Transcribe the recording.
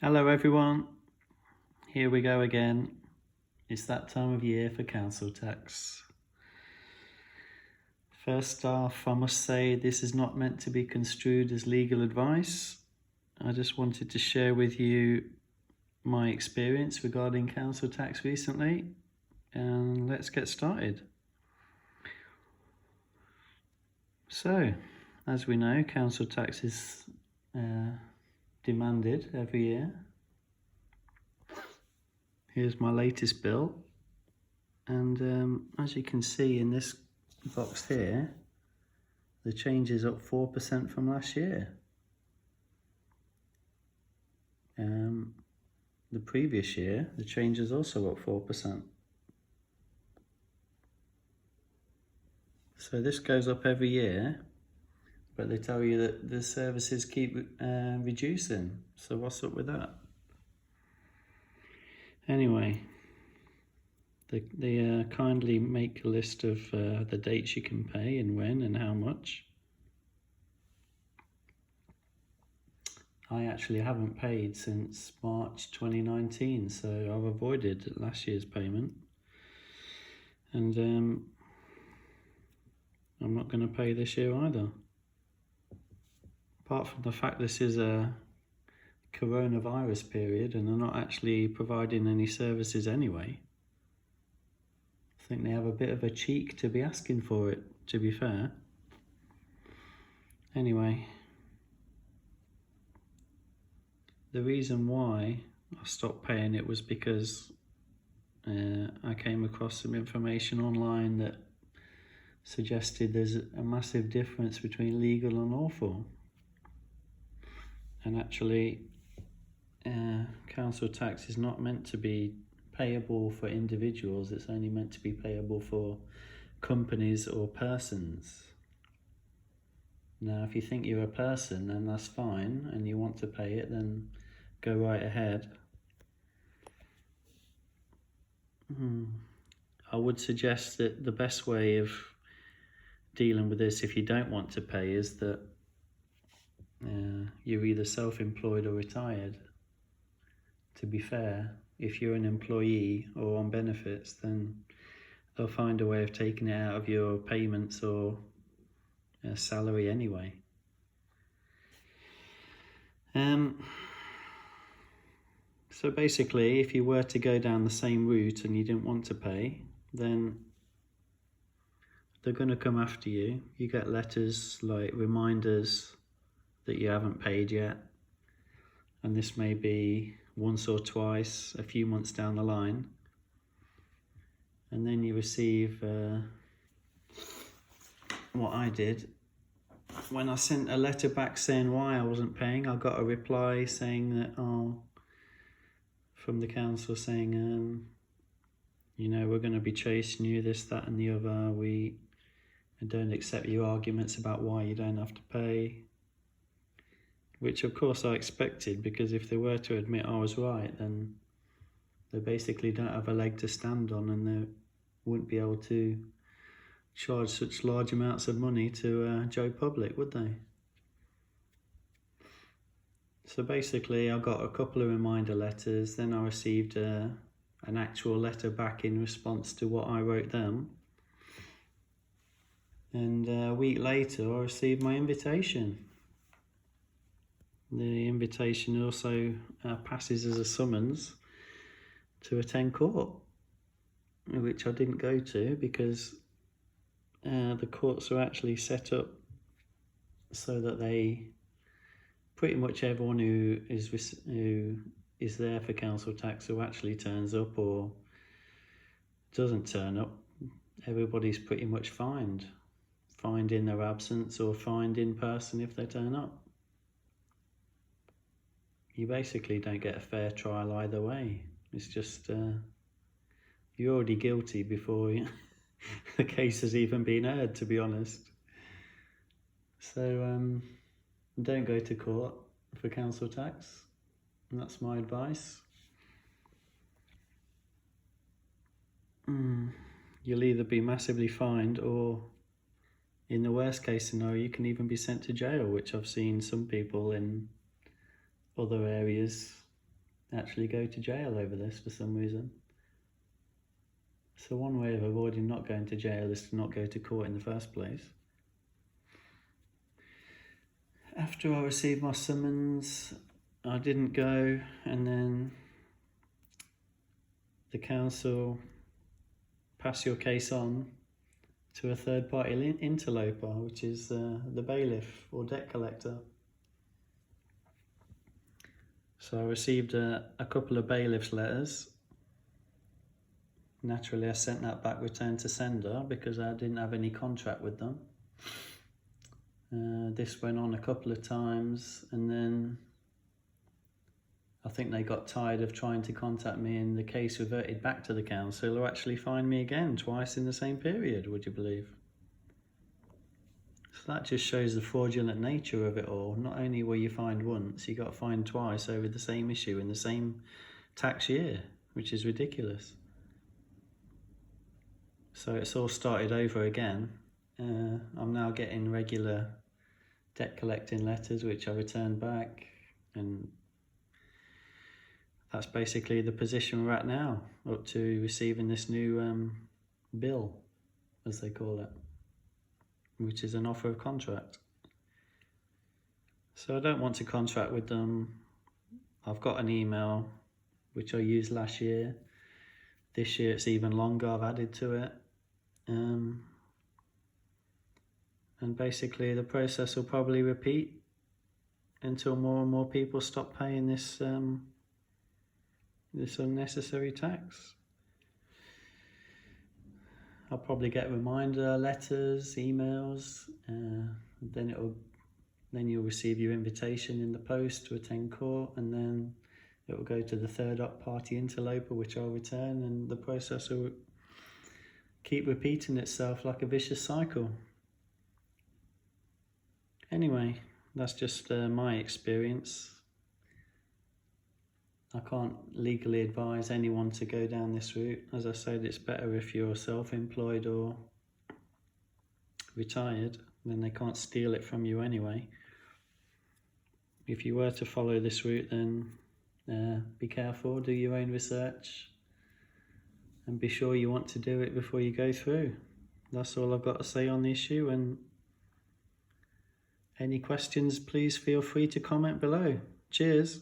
Hello everyone, here we go again. It's that time of year for council tax. First off, I must say this is not meant to be construed as legal advice. I just wanted to share with you my experience regarding council tax recently, and let's get started. So, as we know, council tax is demanded every year. Here's my latest bill, and as you can see in this box here, the change is up 4% from last year. The previous year, the change is also up 4%. So this goes up every year, but they tell you that the services keep reducing. So what's up with that? Anyway, they kindly make a list of the dates you can pay and when and how much. I actually haven't paid since March 2019, so I've avoided last year's payment. And I'm not going to pay this year either. Apart from the fact this is a coronavirus period and they're not actually providing any services anyway. I think they have a bit of a cheek to be asking for it, to be fair. Anyway, the reason why I stopped paying it was because I came across some information online that suggested there's a massive difference between legal and lawful. And actually, council tax is not meant to be payable for individuals, it's only meant to be payable for companies or persons. Now, if you think you're a person, then that's fine, and you want to pay it, then go right ahead. I would suggest that the best way of dealing with this, if you don't want to pay, is that you're either self-employed or retired. To be fair, if you're an employee or on benefits, then they'll find a way of taking it out of your payments or salary anyway. So basically, if you were to go down the same route and you didn't want to pay, then they're going to come after you. You get letters like reminders that you haven't paid yet, and this may be once or twice a few months down the line, and then you receive what I did. When I sent a letter back saying why I wasn't paying, I got a reply saying that from the council saying we're going to be chasing you, this, that and the other. We don't accept your arguments about why you don't have to pay. Which of course I expected, because if they were to admit I was right, then they basically don't have a leg to stand on, and they wouldn't be able to charge such large amounts of money to Joe Public, would they? So basically I got a couple of reminder letters, then I received an actual letter back in response to what I wrote them. And a week later I received my invitation. The invitation also passes as a summons to attend court, which I didn't go to because the courts are actually set up so that they pretty much everyone who is there for council tax, who actually turns up or doesn't turn up, everybody's pretty much fined in their absence or fined in person if they turn up. You basically don't get a fair trial either way. It's just you're already guilty before the case has even been heard, to be honest. So don't go to court for council tax, and that's my advice. You'll either be massively fined, or in the worst case scenario, you can even be sent to jail, which I've seen some people in other areas actually go to jail over this for some reason. So one way of avoiding not going to jail is to not go to court in the first place. After I received my summons, I didn't go, and then the council pass your case on to a third-party interloper, which is the bailiff or debt collector. So I received a couple of bailiff's letters. Naturally, I sent that back, return to sender, because I didn't have any contract with them. This went on a couple of times, and then I think they got tired of trying to contact me, and the case reverted back to the council, who actually fined me again twice in the same period, would you believe? So that just shows the fraudulent nature of it all. Not only were you fined once, you got fined twice over the same issue in the same tax year, which is ridiculous. So it's all started over again. I'm now getting regular debt collecting letters, which I returned back, and that's basically the position we're at now, up to receiving this new bill, as they call it, which is an offer of contract. So I don't want to contract with them. I've got an email which I used last year. This year it's even longer, I've added to it. And basically the process will probably repeat until more and more people stop paying this this unnecessary tax. I'll probably get reminder letters, emails, then you'll receive your invitation in the post to attend court, and then it will go to the third party interloper, which I'll return, and the process will keep repeating itself like a vicious cycle. Anyway, that's just my experience. I can't legally advise anyone to go down this route. As I said, it's better if you're self-employed or retired, then they can't steal it from you anyway. If you were to follow this route, then be careful, do your own research, and be sure you want to do it before you go through. That's all I've got to say on the issue, and any questions, please feel free to comment below. Cheers.